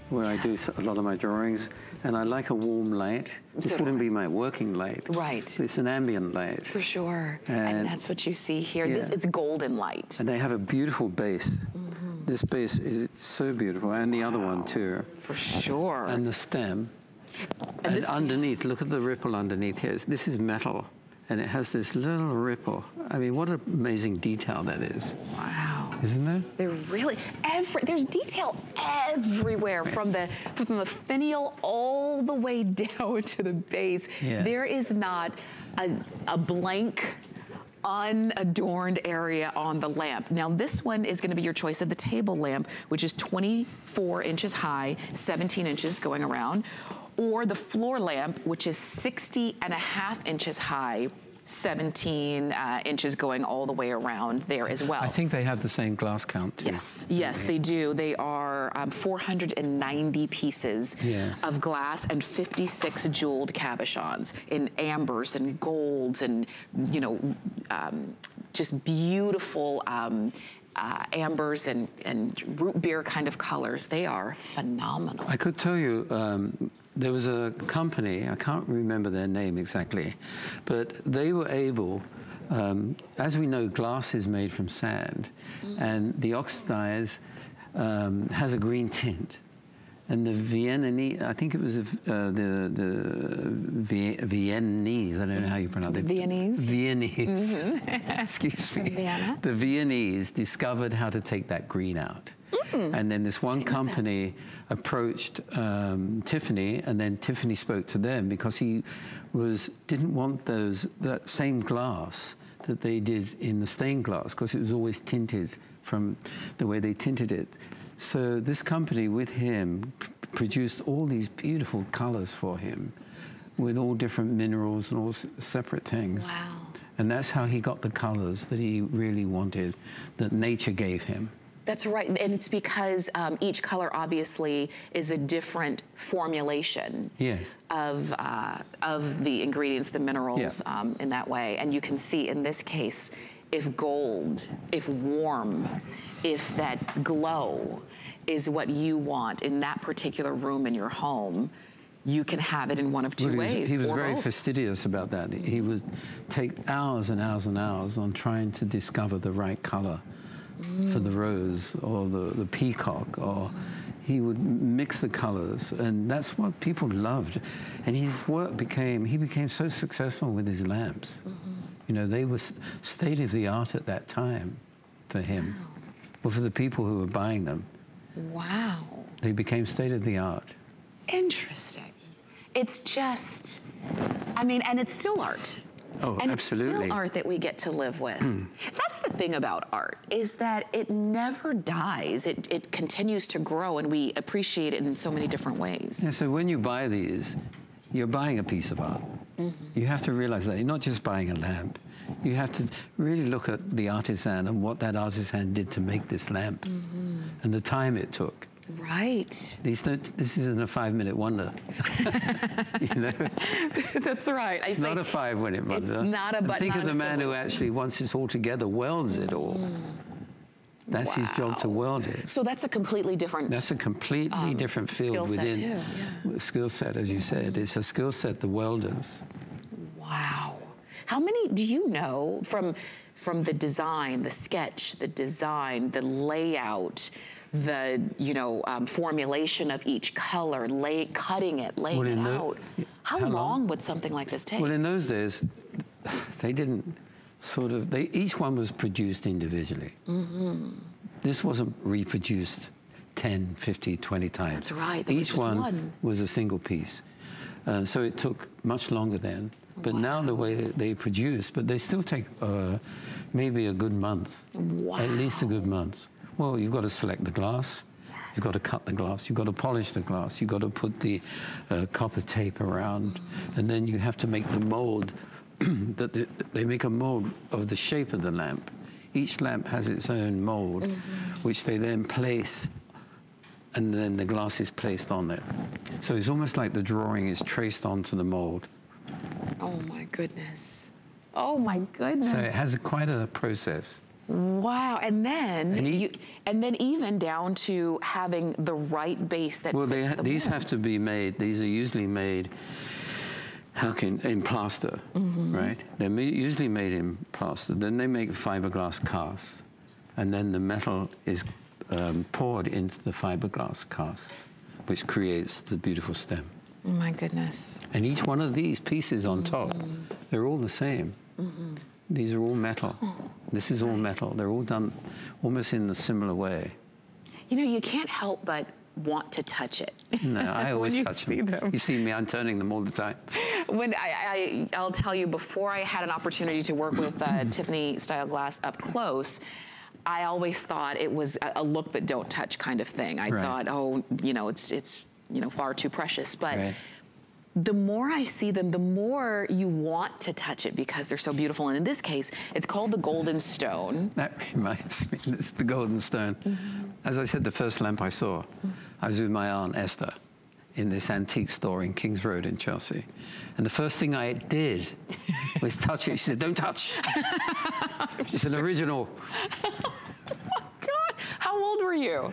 where I do a lot of my drawings, and I like a warm light. This wouldn't be my working light. Right. It's an ambient light. For sure. And that's what you see here. Yeah. It's golden light. And they have a beautiful base. This base is so beautiful, and the other one too. For sure. And the stem. And underneath, look at the ripple underneath here. This is metal, and it has this little ripple. I mean, what an amazing detail that is. Wow. Isn't there? They're really, there's detail everywhere, from the finial all the way down to the base. Yeah. There is not a blank, unadorned area on the lamp. Now this one is gonna be your choice of the table lamp, which is 24 inches high, 17 inches going around, or the floor lamp, which is 60.5 inches high, 17 inches going all the way around there as well. I think they have the same glass count too. Yes, they do. They are 490 pieces of glass and 56 jeweled cabochons in ambers and golds and, you know, just beautiful ambers and root beer kind of colors. They are phenomenal. I could tell you, there was a company, I can't remember their name exactly, but they were able, as we know, glass is made from sand, and the oxidize has a green tint. And the Viennese, I think it was the Viennese, I don't know how you pronounce it. Viennese? Viennese. Excuse me. Vienna. The Viennese discovered how to take that green out. And then this one company approached Tiffany, and then Tiffany spoke to them because he didn't want that same glass that they did in the stained glass, because it was always tinted from the way they tinted it. So this company with him produced all these beautiful colors for him with all different minerals and all separate things. Wow. And that's how he got the colors that he really wanted, that nature gave him. That's right, and it's because each color obviously is a different formulation of the ingredients, the minerals, in that way. And you can see in this case, if gold, if warm, if that glow is what you want in that particular room in your home, you can have it in one of two ways. He was very fastidious about that. He would take hours and hours and hours on trying to discover the right color for the rose or the peacock, or he would mix the colors, and that's what people loved. And his work he became so successful with his lamps. You know, they were state of the art at that time for him, or for the people who were buying them. Wow. They became state of the art. Interesting. It's just, I mean, and it's still art. Oh, and absolutely. It's still art that we get to live with. That's the thing about art, is that it never dies. It continues to grow, and we appreciate it in so many different ways. Yeah, so when you buy these, you're buying a piece of art. You have to realize that you're not just buying a lamp. You have to really look at the artisan and what that artisan did to make this lamp, and the time it took. Right. This isn't a 5-minute wonder. You know? That's right. It's not a 5-minute wonder. It's not a but. Think of the man who actually, once it's all together, welds it all. That's his job, to weld it. So that's a completely different. That's a completely different field within skill set, as you said. It's a skill set, the welders. Wow. How many do you know from the design, the sketch, the design, the layout, the formulation of each color, cutting it, laying it out? How long would something like this take? Well, in those days, they didn't each one was produced individually. This wasn't reproduced 10, 50, 20 times. That's right. Each one was a single piece. So it took much longer then. But now the way they produce, but they still take maybe a good month. Wow. At least a good month. Well, you've got to select the glass. You've got to cut the glass. You've got to polish the glass. You've got to put the copper tape around. And then you have to make the mold. They make a mold of the shape of the lamp. Each lamp has its own mold, which they then place, and then the glass is placed on it. So it's almost like the drawing is traced onto the mold. Oh my goodness. Oh my goodness. So it has quite a process. Wow, and then and then even down to having the right base that fits these have to be made. These are usually made in plaster, right? They're usually made in plaster. Then they make fiberglass cast, and then the metal is poured into the fiberglass cast, which creates the beautiful stem. Oh my goodness. And each one of these pieces on top, they're all the same. These are all metal. This is all metal. They're all done almost in a similar way. You know, you can't help but want to touch it. No, I always touch them. You see me, I'm turning them all the time. When I'll tell you, before I had an opportunity to work with Tiffany style glass up close, I always thought it was a look but don't touch kind of thing. I thought, oh, it's far too precious. But the more I see them, the more you want to touch it because they're so beautiful. And in this case, it's called the Golden Stone. That reminds me, it's the Golden Stone. As I said, the first lamp I saw, I was with my Aunt Esther in this antique store in Kings Road in Chelsea. And the first thing I did was touch it. She said, don't touch. It's an original. old were you?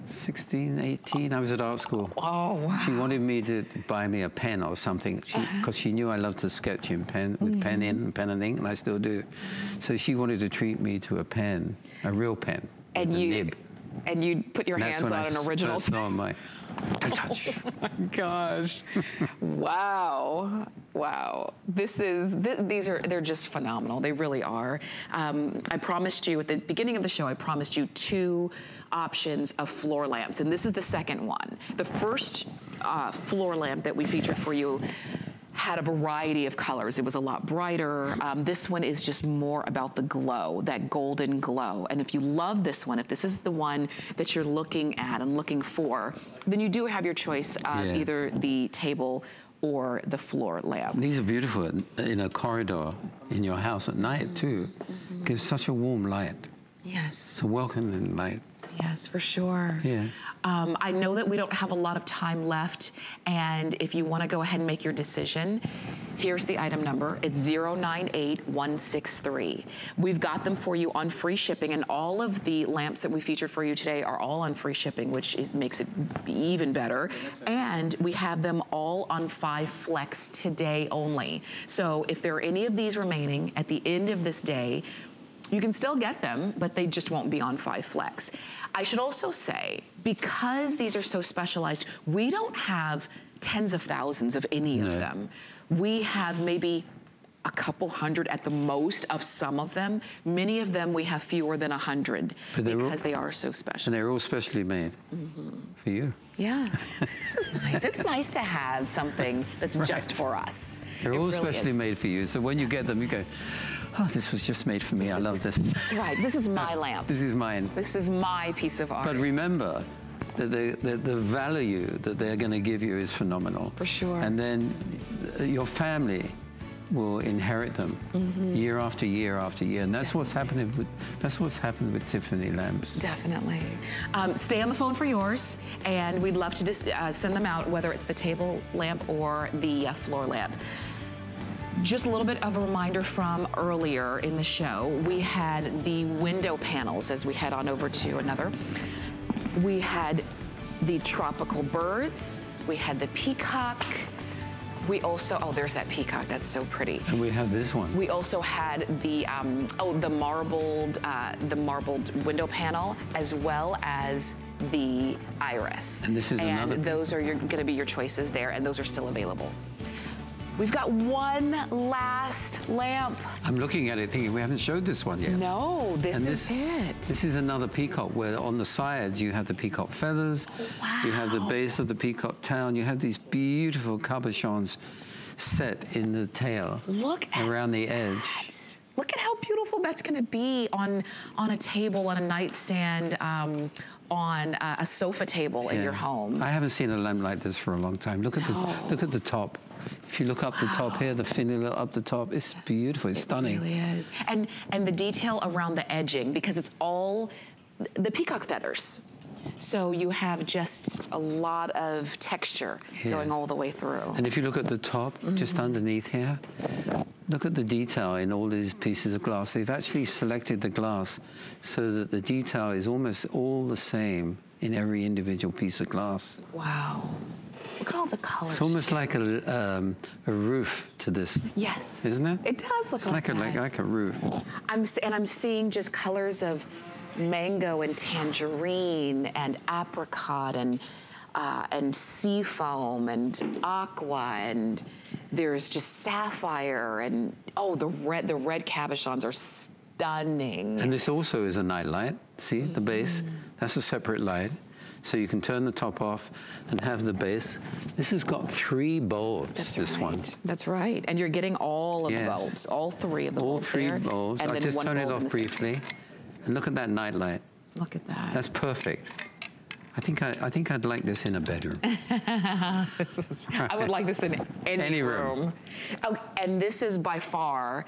16, 18, I was at art school. Oh, wow. She wanted me to buy me a pen or something, because she knew I loved to sketch in pen, with pen and ink, and I still do. So she wanted to treat me to a pen, a real pen, and with a you nib. And you put your hands on an original. That's not my, don't touch. Oh my gosh. Wow. Wow. They're just phenomenal. They really are. I promised you at the beginning of the show, I promised you 2 options of floor lamps, and this is the second one. The first floor lamp that we featured for you had a variety of colors. It was a lot brighter. This one is just more about the glow, that golden glow. And if you love this one, if this is the one that you're looking at and looking for, then you do have your choice of either the table or the floor lamp. These are beautiful in a corridor in your house at night too. Gives such a warm light. Yes. It's a welcoming light. Yes, for sure. Yeah. I know that we don't have a lot of time left, and if you want to go ahead and make your decision, here's the item number. It's 098163. We've got them for you on free shipping, and all of the lamps that we featured for you today are all on free shipping, which makes it even better. And we have them all on 5 flex today only. So if there are any of these remaining at the end of this day, you can still get them, but they just won't be on 5 flex. I should also say, because these are so specialized, we don't have tens of thousands of any of them. We have maybe a couple hundred at the most of some of them. Many of them we have fewer than 100 because they are so special. And they're all specially made for you. Yeah, this is nice. It's nice to have something that's just for us. They're all specially made for you. So when you get them, you go, oh, this was just made for me. I love this. That's right. This is my lamp. This is mine. This is my piece of art. But remember that the value that they're going to give you is phenomenal. For sure. And then your family will inherit them year after year after year, and that's what's happening with Tiffany lamps. Definitely. Stay on the phone for yours, and we'd love to just send them out, whether it's the table lamp or the floor lamp. Just a little bit of a reminder from earlier in the show. We had the window panels as we head on over to another. We had the tropical birds. We had the peacock. We also, oh, there's that peacock. That's so pretty. And we have this one. We also had the the marbled window panel, as well as the iris. And this is another. And those are going to be your choices there, and those are still available. We've got one last lamp. I'm looking at it thinking we haven't showed this one yet. No, this is it. This is another peacock where on the sides you have the peacock feathers. Wow. You have the base of the peacock tail. You have these beautiful cabochons set in the tail. Look around the edge. Look at how beautiful that's going to be on a table, on a nightstand, on a sofa table in your home. I haven't seen a lamp like this for a long time. Look at the top. If you look up the top here, the finial up the top, it's beautiful, it's stunning. It really is. And the detail around the edging, because it's all the peacock feathers. So you have just a lot of texture going all the way through. And if you look at the top, just underneath here, look at the detail in all these pieces of glass. They've actually selected the glass so that the detail is almost all the same in every individual piece of glass. Wow. Look at all the colors. It's almost like a roof to this. Yes. Isn't it? It does look like that. Like a roof. I'm seeing just colors of mango and tangerine and apricot and sea foam and aqua, and there's just sapphire, and the red cabochons are stunning. And this also is a night light. See the base? That's a separate light. So you can turn the top off and have the base. This has got 3 bulbs, this one. That's right. And you're getting all of the bulbs, all 3 of the bulbs. All 3 bulbs. And I just turn it off briefly. And look at that night light. Look at that. That's perfect. I think I'd like this in a bedroom. I would like this in any room. Oh, and this by far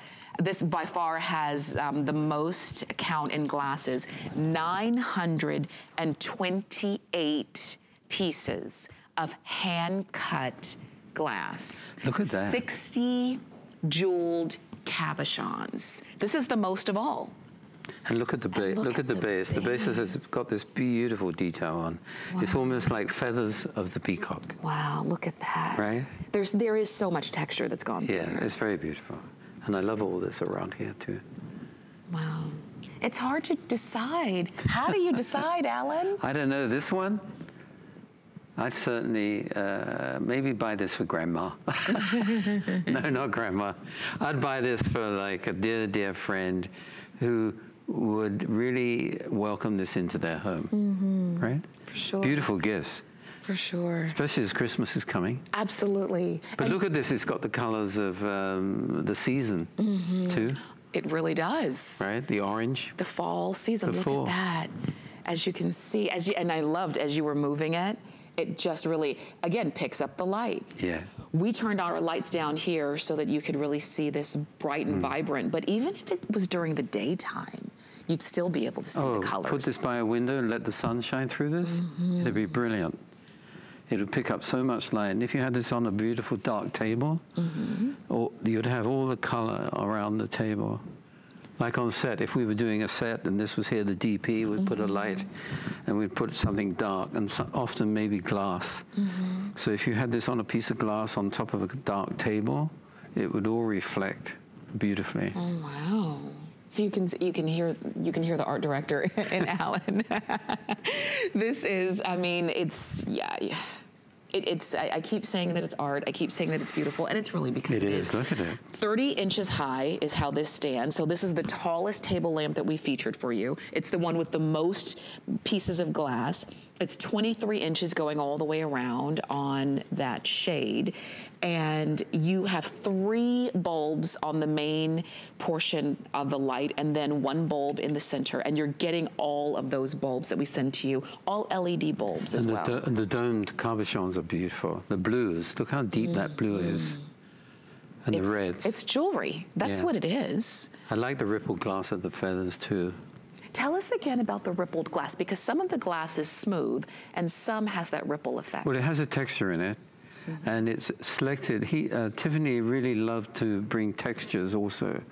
has the most count in glasses, 928 pieces of hand-cut glass. Look at that. 60 jeweled cabochons. This is the most of all. And look at the base. Look at the base. The base has got this beautiful detail on. Wow. It's almost like feathers of the peacock. Wow, look at that. Right? There is so much texture that's gone through. Yeah, it's very beautiful. And I love all this around here too. Wow. It's hard to decide. How do you decide, Alan? I don't know. This one, I'd certainly maybe buy this for grandma. No, not grandma. I'd buy this for like a dear, dear friend who would really welcome this into their home, right? For sure. Beautiful gifts. For sure. Especially as Christmas is coming. Absolutely. But look at this, it's got the colors of the season, too. It really does. Right, the orange. The fall season, look at that. As you can see, and I loved as you were moving it, it just really, again, picks up the light. Yeah. We turned our lights down here so that you could really see this bright and vibrant, but even if it was during the daytime, you'd still be able to see the colors. Put this by a window and let the sun shine through this? It'd be brilliant. It would pick up so much light. And if you had this on a beautiful dark table, or you'd have all the color around the table. Like on set, if we were doing a set and this was here, the DP would put a light and we'd put something dark and often maybe glass. So if you had this on a piece of glass on top of a dark table, it would all reflect beautifully. Oh, wow. So you can hear the art director in Alan. This is, I mean, it's, I keep saying that it's art, I keep saying that it's beautiful, and it's really because it is. Look at it. 30 inches high is how this stands. So this is the tallest table lamp that we featured for you. It's the one with the most pieces of glass. It's 23 inches going all the way around on that shade. And you have 3 bulbs on the main portion of the light and then 1 bulb in the center. And you're getting all of those bulbs that we send to you, all LED bulbs as well. And the domed cabochons are beautiful. The blues, look how deep that blue is. And the reds. It's jewelry. That's what it is. I like the rippled glass of the feathers too. Tell us again about the rippled glass, because some of the glass is smooth and some has that ripple effect. Well, it has a texture in it, and it's selected. Tiffany really loved to bring textures also.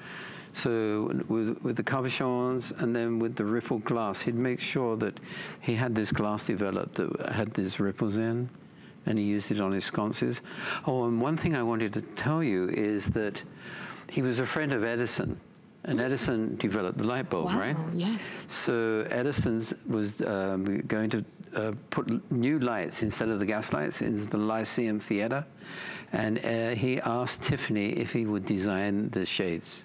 So with the cabochons and then with the rippled glass, he'd make sure that he had this glass developed that had these ripples in, and he used it on his sconces. Oh, and one thing I wanted to tell you is that he was a friend of Edison. And Edison developed the light bulb, right? Yes. So Edison was going to put new lights instead of the gas lights in the Lyceum Theater. And he asked Tiffany if he would design the shades.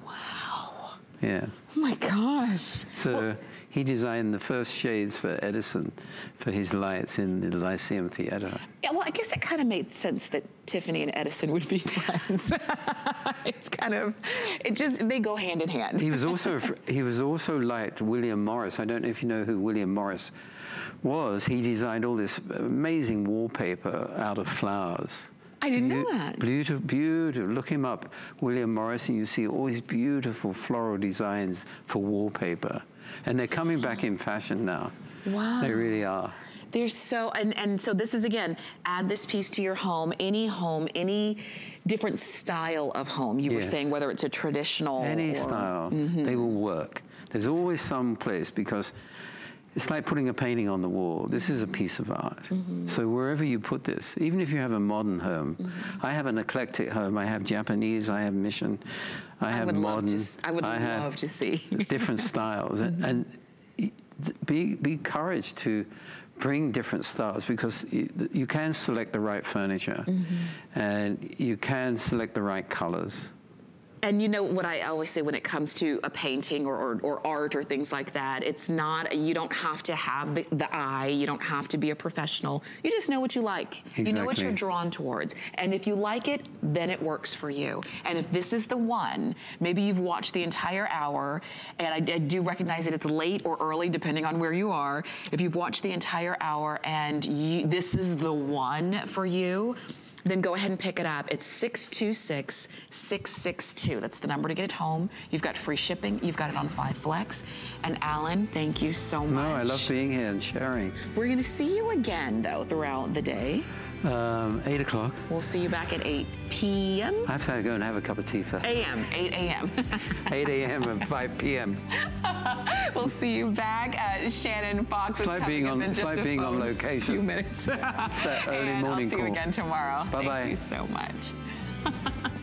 Wow. Yeah. Oh my gosh. So he designed the first shades for Edison for his lights in the Lyceum Theater. Yeah, well, I guess it kind of made sense that Tiffany and Edison would be friends. It's kind of, they go hand in hand. He was also like William Morris. I don't know if you know who William Morris was. He designed all this amazing wallpaper out of flowers. I didn't know that. Beautiful, beautiful. Look him up, William Morris, and you see all these beautiful floral designs for wallpaper. And they're coming back in fashion now. Wow. They really are. There's so, and so this is, again, add this piece to your home, any different style of home. You were saying whether it's a traditional Any style, they will work. There's always some place, because it's like putting a painting on the wall. This is a piece of art. So wherever you put this, even if you have a modern home, I have an eclectic home. I have Japanese, I have mission, I have modern. I would love to see. Different styles. And be encouraged to bring different styles, because you can select the right furniture and you can select the right colors. And you know what I always say when it comes to a painting or art or things like that, it's not, you don't have to have the eye, you don't have to be a professional. You just know what you like. Exactly. You know what you're drawn towards. And if you like it, then it works for you. And if this is the one, maybe you've watched the entire hour, and I do recognize that it's late or early depending on where you are. If you've watched the entire hour and this is the one for you, then go ahead and pick it up. It's 626-662. That's the number to get it home. You've got free shipping. You've got it on 5 Flex. And Alan, thank you so much. No, I love being here and sharing. We're going to see you again, though, throughout the day. 8 o'clock. We'll see you back at 8 p.m. I have to go and have a cup of tea first. 8 a.m. 8 a.m. and 5 p.m. We'll see you back. Shannon Fox is coming up in just a location. few minutes. It's that early and morning I'll see call. you again tomorrow. Bye-bye. Thank you so much.